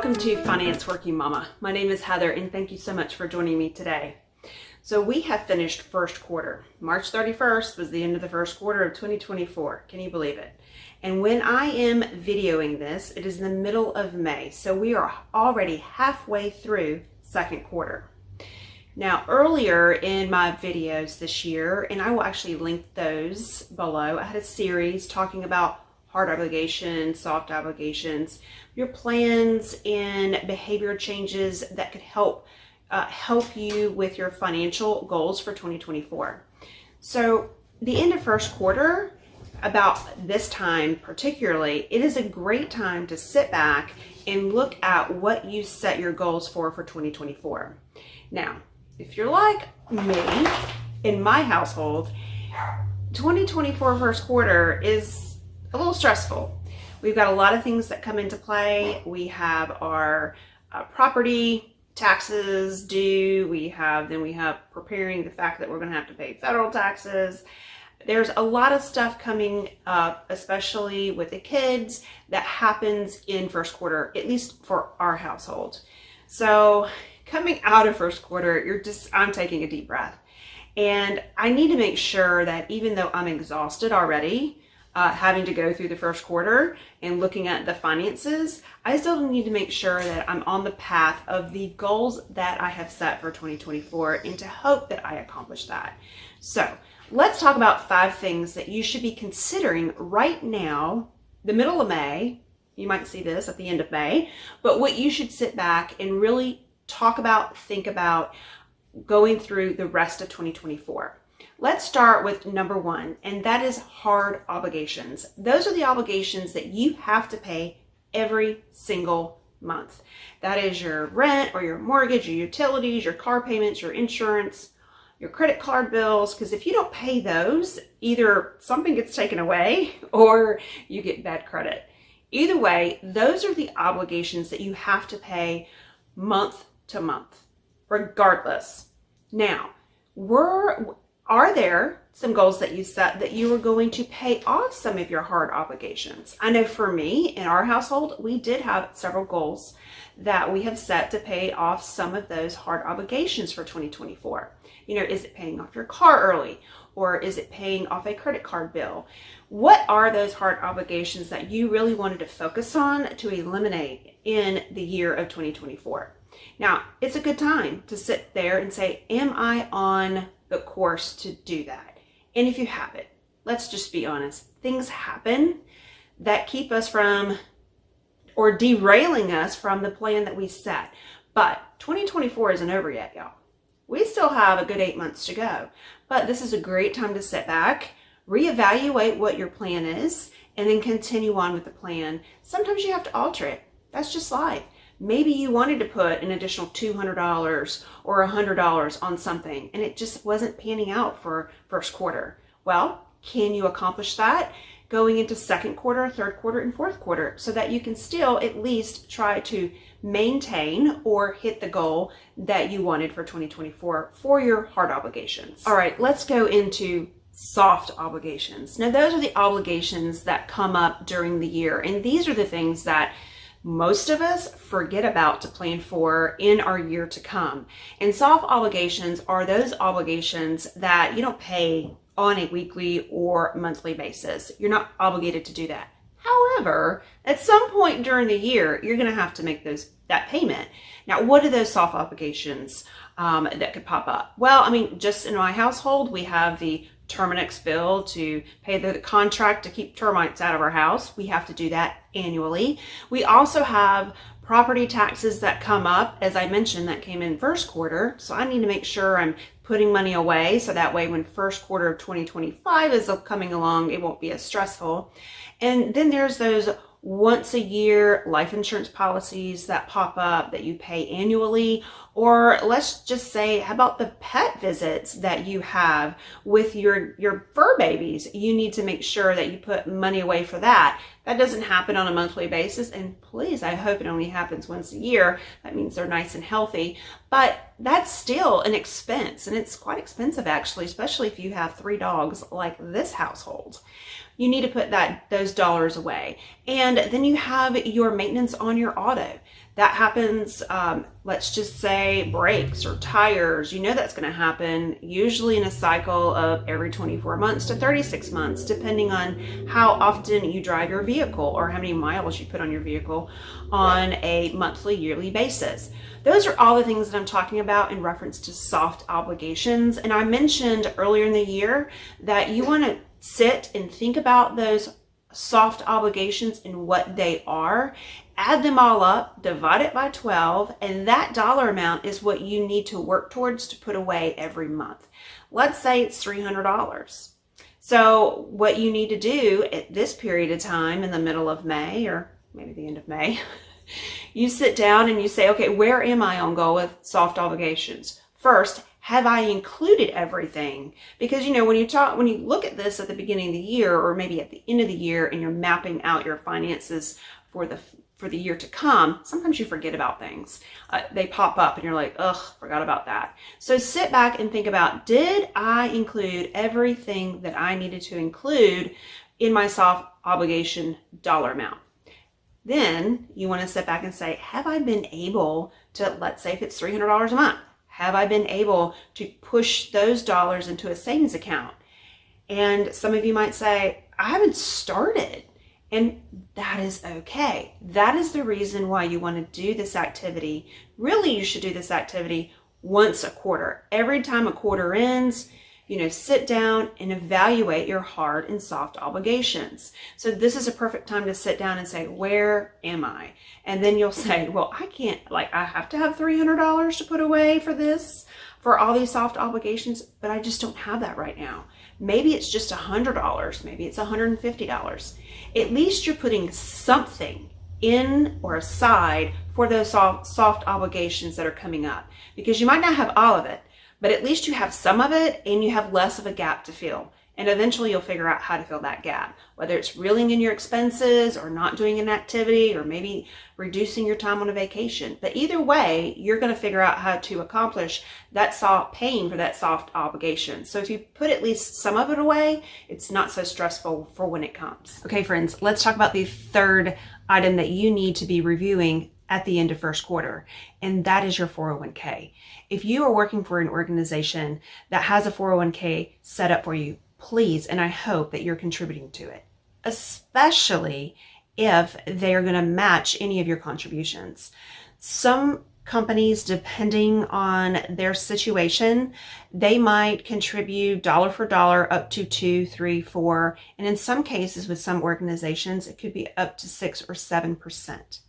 Welcome to Finance Working Mama. My name is Heather and thank you so much for joining me today. So we have finished first quarter. March 31st was the end of the first quarter of 2024. Can you believe it? And when I am videoing this, it is in the middle of May. So we are already halfway through second quarter. Now, earlier in my videos this year, and I will actually link those below, I had a series talking about hard obligations, soft obligations, your plans and behavior changes that could help you with your financial goals for 2024. So the end of first quarter, about this time particularly, it is a great time to sit back and look at what you set your goals for 2024. Now, if you're like me, in my household, 2024 first quarter is a little stressful. We've got a lot of things that come into play. We have our property taxes due. We have preparing the fact that we're going to have to pay federal taxes. There's a lot of stuff coming up, especially with the kids, that happens in first quarter, at least for our household. So coming out of first quarter, I'm taking a deep breath. And I need to make sure that even though I'm exhausted already, having to go through the first quarter and looking at the finances, I still need to make sure that I'm on the path of the goals that I have set for 2024 and to hope that I accomplish that. So let's talk about 5 things that you should be considering right now, the middle of May. You might see this at the end of May, but what you should sit back and really talk about, think about going through the rest of 2024. Let's start with number 1, and that is hard obligations. Those are the obligations that you have to pay every single month. That is your rent or your mortgage, your utilities, your car payments, your insurance, your credit card bills, because if you don't pay those, either something gets taken away or you get bad credit. Either way, those are the obligations that you have to pay month to month, regardless. Now, are there some goals that you set that you are going to pay off some of your hard obligations? I know for me, in our household, we did have several goals that we have set to pay off some of those hard obligations for 2024. You know, is it paying off your car early? Or is it paying off a credit card bill? What are those hard obligations that you really wanted to focus on to eliminate in the year of 2024? Now, it's a good time to sit there and say, am I on the course to do that? And if you haven't, let's just be honest, things happen that keep us from or derailing us from the plan that we set. But 2024 isn't over yet, y'all. We still have a good 8 months to go. But this is a great time to sit back, reevaluate what your plan is, and then continue on with the plan. Sometimes you have to alter it. That's just life. Maybe you wanted to put an additional $200 or $100 on something and it just wasn't panning out for first quarter. Well, can you accomplish that going into second quarter, third quarter, and fourth quarter so that you can still at least try to maintain or hit the goal that you wanted for 2024 for your hard obligations? All right, let's go into soft obligations. Now, those are the obligations that come up during the year, and these are the things that most of us forget about to plan for in our year to come. And soft obligations are those obligations that you don't pay on a weekly or monthly basis. You're not obligated to do that. However, at some point during the year, you're going to have to make that payment. Now, what are those soft obligations that could pop up? Well, I mean, just in my household, we have the Terminix bill to pay the contract to keep termites out of our house. We have to do that annually. We also have property taxes that come up, as I mentioned, that came in first quarter. So I need to make sure I'm putting money away so that way when first quarter of 2025 is coming along, it won't be as stressful. And then there's those once a year life insurance policies that pop up that you pay annually. Or let's just say, how about the pet visits that you have with your fur babies? You need to make sure that you put money away for that. That doesn't happen on a monthly basis. And please, I hope it only happens once a year. That means they're nice and healthy. But that's still an expense. And it's quite expensive, actually, especially if you have 3 dogs like this household. You need to put those dollars away. And then you have your maintenance on your auto. That happens, let's just say brakes or tires, that's going to happen usually in a cycle of every 24 months to 36 months, depending on how often you drive your vehicle or how many miles you put on your vehicle on a monthly, yearly basis. Those are all the things that I'm talking about in reference to soft obligations. And I mentioned earlier in the year that you want to sit and think about those soft obligations and what they are, add them all up, divide it by 12, and that dollar amount is what you need to work towards to put away every month. Let's say it's $300. So what you need to do at this period of time in the middle of May, or maybe the end of May, you sit down and you say, okay, where am I on goal with soft obligations? First, have I included everything? Because when you look at this at the beginning of the year, or maybe at the end of the year, and you're mapping out your finances for the year to come, sometimes you forget about things. They pop up and you're like, ugh, forgot about that. So sit back and think about, did I include everything that I needed to include in my soft obligation dollar amount? Then you want to sit back and say, have I been able to, let's say if it's $300 a month, have I been able to push those dollars into a savings account? And some of you might say, I haven't started. And that is okay. That is the reason why you want to do this activity. Really, you should do this activity once a quarter. Every time a quarter ends, sit down and evaluate your hard and soft obligations. So this is a perfect time to sit down and say, where am I? And then you'll say, well, I have to have $300 to put away for all these soft obligations, but I just don't have that right now. Maybe it's just $100. Maybe it's $150. At least you're putting something in or aside for those soft obligations that are coming up, because you might not have all of it, but at least you have some of it and you have less of a gap to fill. And eventually you'll figure out how to fill that gap, whether it's reeling in your expenses or not doing an activity or maybe reducing your time on a vacation. But either way, you're going to figure out how to accomplish that paying for that soft obligation. So if you put at least some of it away, it's not so stressful for when it comes. Okay, friends, let's talk about the third item that you need to be reviewing at the end of first quarter, and that is your 401k. If you are working for an organization that has a 401k set up for you, please, and I hope that you're contributing to it, especially if they are going to match any of your contributions. Some companies, depending on their situation, they might contribute dollar for dollar up to 2, 3, 4, and in some cases with some organizations, it could be up to 6 or 7%.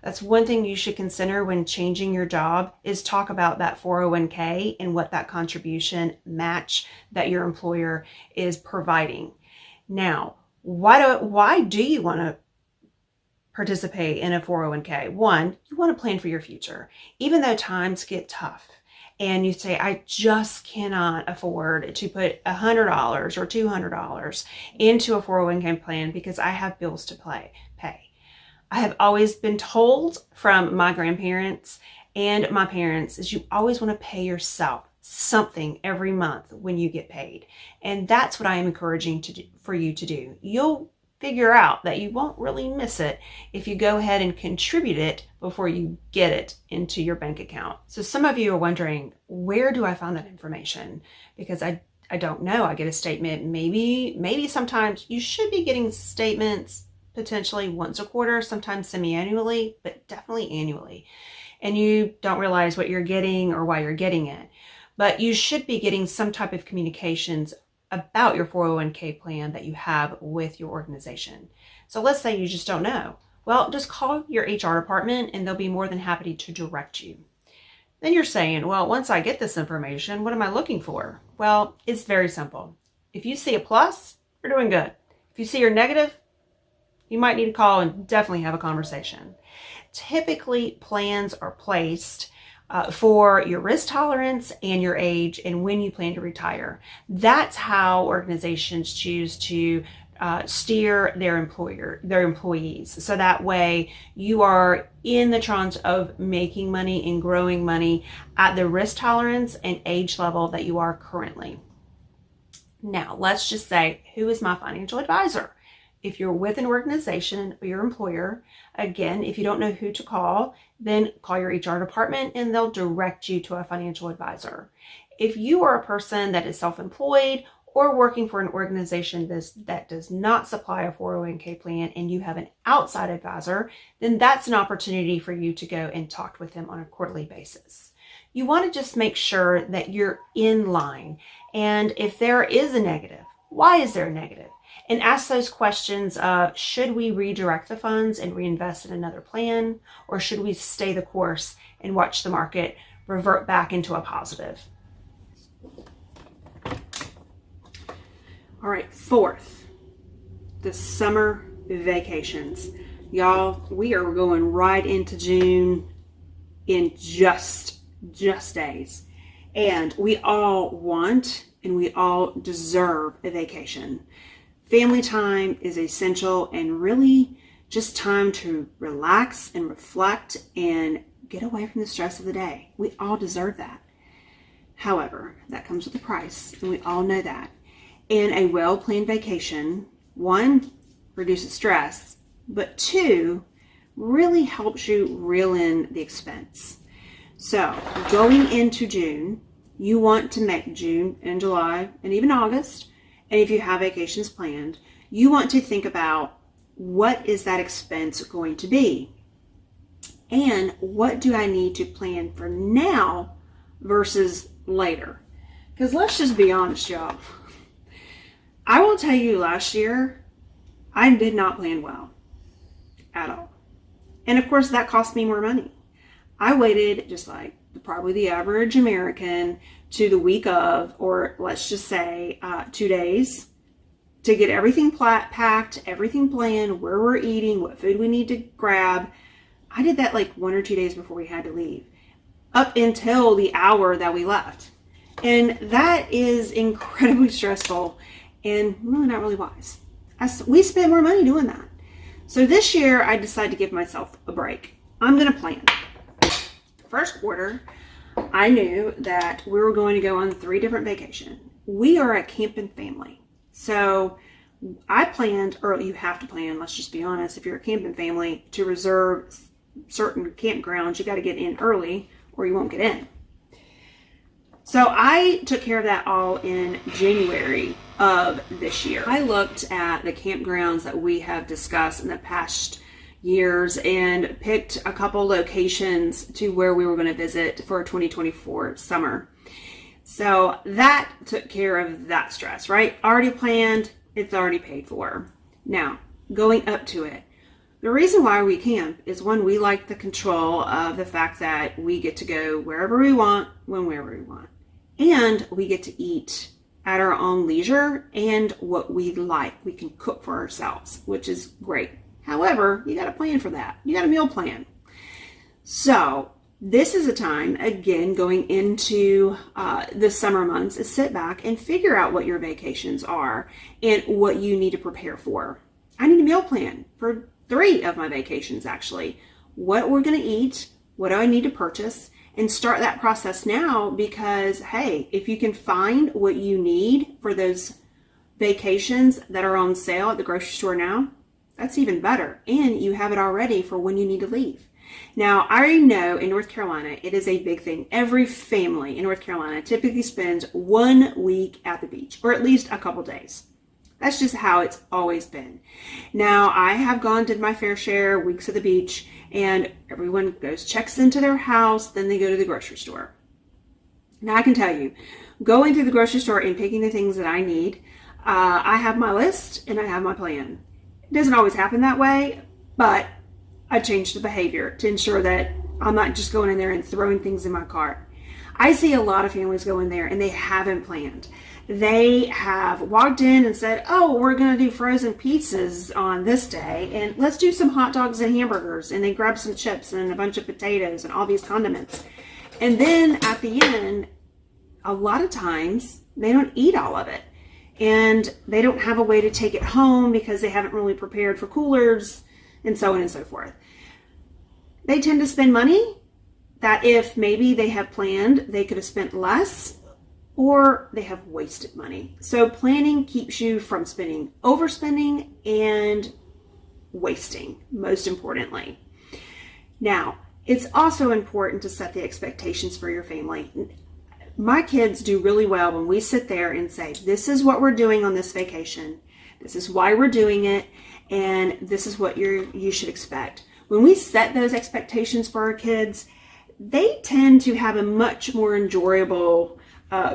That's one thing you should consider when changing your job, is talk about that 401k and what that contribution match that your employer is providing. Now, why do you want to participate in a 401k? One, you want to plan for your future. Even though times get tough and you say, I just cannot afford to put $100 or $200 into a 401k plan because I have bills to pay. I have always been told from my grandparents and my parents is you always want to pay yourself something every month when you get paid. And that's what I am encouraging for you to do. You'll figure out that you won't really miss it if you go ahead and contribute it before you get it into your bank account. So some of you are wondering, where do I find that information? Because I don't know. I get a statement. Maybe sometimes you should be getting statements potentially once a quarter, sometimes semi-annually, but definitely annually. And you don't realize what you're getting or why you're getting it. But you should be getting some type of communications about your 401k plan that you have with your organization. So let's say you just don't know. Well, just call your HR department and they'll be more than happy to direct you. Then you're saying, well, once I get this information, what am I looking for? Well, it's very simple. If you see a plus, you're doing good. If you see your negative, you might need to call and definitely have a conversation. Typically, plans are placed for your risk tolerance and your age and when you plan to retire. That's how organizations choose to steer their employees. So that way you are in the tranche of making money and growing money at the risk tolerance and age level that you are currently. Now, let's just say, who is my financial advisor? If you're with an organization or your employer, again, if you don't know who to call, then call your HR department and they'll direct you to a financial advisor. If you are a person that is self-employed or working for an organization that does not supply a 401k plan and you have an outside advisor, then that's an opportunity for you to go and talk with them on a quarterly basis. You want to just make sure that you're in line. And if there is a negative, why is there a negative? And ask those questions of, should we redirect the funds and reinvest in another plan? Or should we stay the course and watch the market revert back into a positive? All right, fourth, the summer vacations. Y'all, we are going right into June in just days. And we all want and we all deserve a vacation. Family time is essential and really just time to relax and reflect and get away from the stress of the day. We all deserve that. However, that comes with a price, and we all know that. And a well-planned vacation, one, reduces stress, but two, really helps you reel in the expense. So going into June, you want to make June and July and even August, and if you have vacations planned, you want to think about, what is that expense going to be? And what do I need to plan for now versus later? Because let's just be honest, y'all. I will tell you, last year, I did not plan well at all. And of course, that cost me more money. I waited, just like probably the average American, to the week of, or let's just say 2 days, to get everything packed, everything planned, where we're eating, what food we need to grab. I did that like 1 or 2 days before we had to leave, up until the hour that we left. And that is incredibly stressful and really not really wise. We spent more money doing that. So this year I decided to give myself a break. I'm going to plan. First quarter, I knew that we were going to go on 3 different vacations. We are a camping family. So I planned, or you have to plan, let's just be honest, if you're a camping family, to reserve certain campgrounds, you got to get in early or you won't get in. So I took care of that all in January of this year. I looked at the campgrounds that we have discussed in the past years and picked a couple locations to where we were going to visit for 2024 summer. So that took care of that stress, right? Already planned, it's already paid for. Now, going up to it. The reason why we camp is, one, we like the control of the fact that we get to go wherever we want, whenever we want. And we get to eat at our own leisure and what we like. We can cook for ourselves, which is great. However, you got to plan for that. You got a meal plan. So this is a time, again, going into the summer months, is sit back and figure out what your vacations are and what you need to prepare for. I need a meal plan for 3 of my vacations, actually. What we're going to eat, what do I need to purchase, and start that process now, because, hey, if you can find what you need for those vacations that are on sale at the grocery store now, that's even better. And you have it already for when you need to leave. Now, I know in North Carolina, it is a big thing. Every family in North Carolina typically spends 1 week at the beach, or at least a couple days. That's just how it's always been. Now, I have did my fair share weeks at the beach, and everyone checks into their house, then they go to the grocery store. Now, I can tell you, going to the grocery store and picking the things that I need, I have my list and I have my plan. It doesn't always happen that way, but I changed the behavior to ensure that I'm not just going in there and throwing things in my cart. I see a lot of families go in there and they haven't planned. They have walked in and said, oh, we're going to do frozen pizzas on this day, and let's do some hot dogs and hamburgers. And they grab some chips and a bunch of potatoes and all these condiments. And then at the end, a lot of times they don't eat all of it. And they don't have a way to take it home because they haven't really prepared for coolers and so on and so forth. They tend to spend money that if maybe they have planned, they could have spent less or they have wasted money. So planning keeps you from spending, overspending, and wasting, most importantly. Now, it's also important to set the expectations for your family. My kids do really well when we sit there and say, this is what we're doing on this vacation. This is why we're doing it. And this is what you should expect. When we set those expectations for our kids, they tend to have a much more enjoyable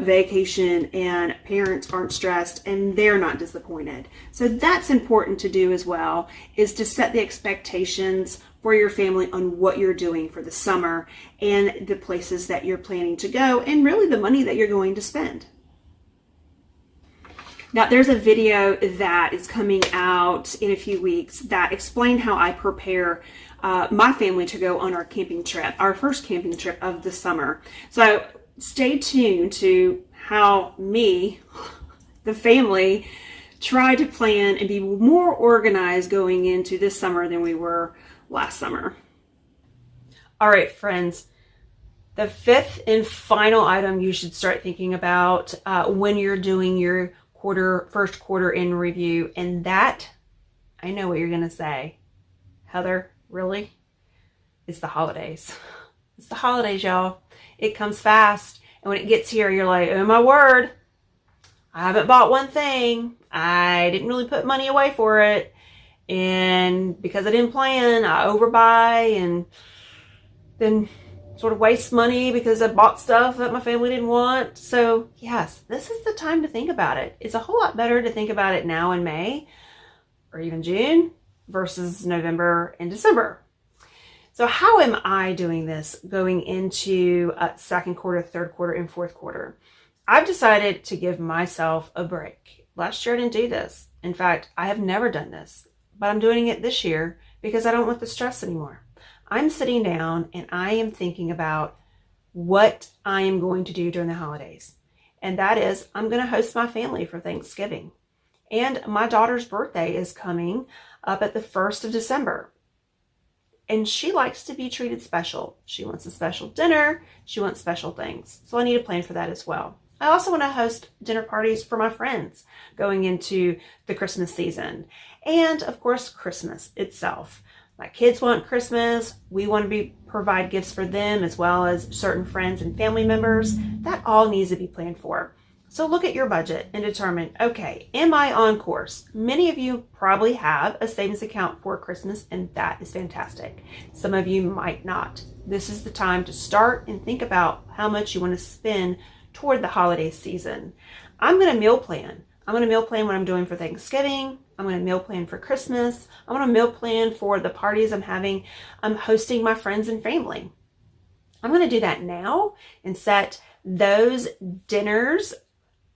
vacation, and parents aren't stressed and they're not disappointed. So that's important to do as well, is to set the expectations for your family on what you're doing for the summer and the places that you're planning to go, and really the money that you're going to spend. Now, there's a video that is coming out in a few weeks that explain how I prepare my family to go on our camping trip, our first camping trip of the summer. So stay tuned to how me, the family, try to plan and be more organized going into this summer than we were last summer. All right, friends. The fifth and final item you should start thinking about when you're doing your first quarter in review, and that, I know what you're going to say. Heather, really? It's the holidays. It's the holidays, y'all. It comes fast, and when it gets here, you're like, oh my word, I haven't bought one thing. I didn't really put money away for it, and because I didn't plan, I overbuy and then sort of waste money because I bought stuff that my family didn't want. So yes, this is the time to think about it. It's a whole lot better to think about it now in May or even June versus November and December. So how am I doing this going into second quarter, third quarter, and fourth quarter? I've decided to give myself a break. Last year I didn't do this. In fact, I have never done this, but I'm doing it this year because I don't want the stress anymore. I'm sitting down and I am thinking about what I am going to do during the holidays. And that is, I'm going to host my family for Thanksgiving. And my daughter's birthday is coming up at the 1st of December. And she likes to be treated special. She wants a special dinner. She wants special things. So I need to plan for that as well. I also want to host dinner parties for my friends going into the Christmas season. And of course, Christmas itself. My kids want Christmas. We want to provide gifts for them as well as certain friends and family members. That all needs to be planned for. So look at your budget and determine, okay, am I on course? Many of you probably have a savings account for Christmas, and that is fantastic. Some of you might not. This is the time to start and think about how much you want to spend toward the holiday season. I'm going to meal plan. I'm going to meal plan what I'm doing for Thanksgiving. I'm going to meal plan for Christmas. I'm going to meal plan for the parties I'm having. I'm hosting my friends and family. I'm going to do that now and set those dinners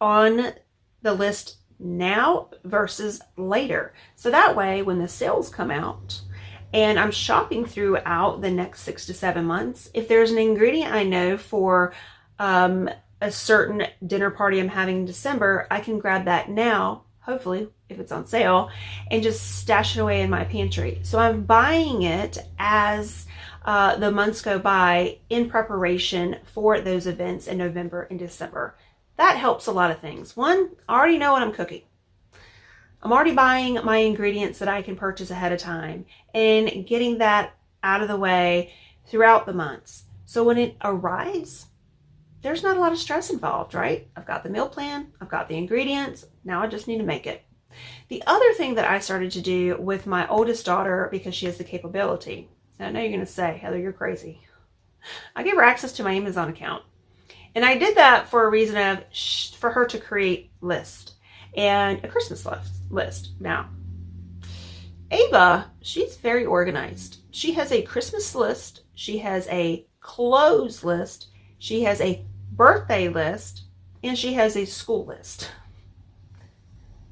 on the list now versus later. So that way, when the sales come out and I'm shopping throughout the next 6 to 7 months, if there's an ingredient I know for a certain dinner party I'm having in December, I can grab that now, hopefully, if it's on sale, and just stash it away in my pantry. So I'm buying it as the months go by in preparation for those events in November and December. That helps a lot of things. One, I already know what I'm cooking. I'm already buying my ingredients that I can purchase ahead of time and getting that out of the way throughout the months. So when it arrives, there's not a lot of stress involved, right? I've got the meal plan, I've got the ingredients, now I just need to make it. The other thing that I started to do with my oldest daughter, because she has the capability, and I know you're going to say, Heather, you're crazy. I gave her access to my Amazon account. And I did that for a reason of for her to create list and a Christmas list. Now, Ava, she's very organized. She has a Christmas list. She has a clothes list. She has a birthday list, and she has a school list.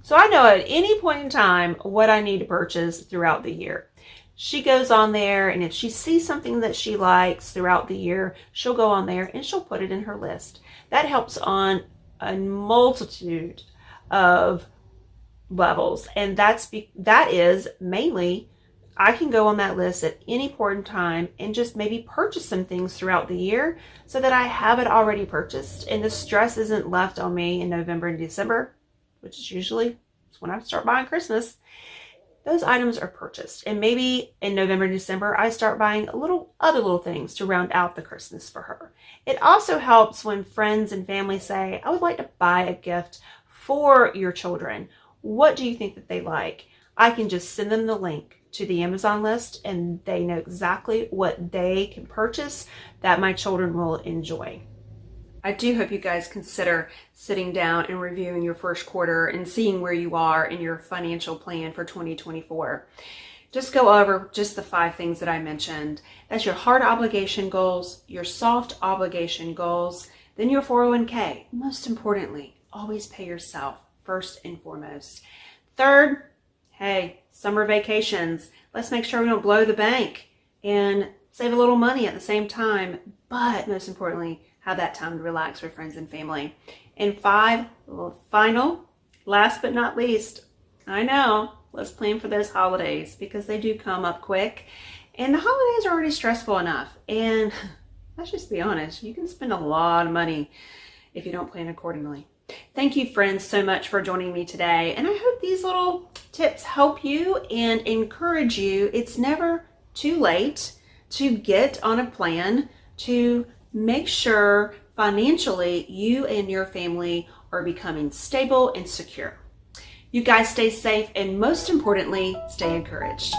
So I know at any point in time what I need to purchase throughout the year. She goes on there, and if she sees something that she likes throughout the year, she'll go on there and she'll put it in her list. That helps on a multitude of levels, and that is mainly I can go on that list at any point in time and just maybe purchase some things throughout the year so that I have it already purchased and the stress isn't left on me in November and December, which is usually when I start buying Christmas. Those items are purchased, and maybe in November and December I start buying other little things to round out the Christmas for her. It also helps when friends and family say, I would like to buy a gift for your children. What do you think that they like? I can just send them the link to the Amazon list and they know exactly what they can purchase that my children will enjoy. I do hope you guys consider sitting down and reviewing your first quarter and seeing where you are in your financial plan for 2024. Just go over just the 5 things that I mentioned. That's your hard obligation goals, your soft obligation goals, then your 401k. Most importantly, always pay yourself first and foremost. Third, hey, summer vacations. Let's make sure we don't blow the bank and save a little money at the same time, but most importantly, have that time to relax with friends and family. And 5, final, last but not least, I know, let's plan for those holidays because they do come up quick. And the holidays are already stressful enough. And let's just be honest, you can spend a lot of money if you don't plan accordingly. Thank you, friends, so much for joining me today. And I hope these little tips help you and encourage you. It's never too late to get on a plan to make sure financially you and your family are becoming stable and secure. You guys stay safe and most importantly, stay encouraged.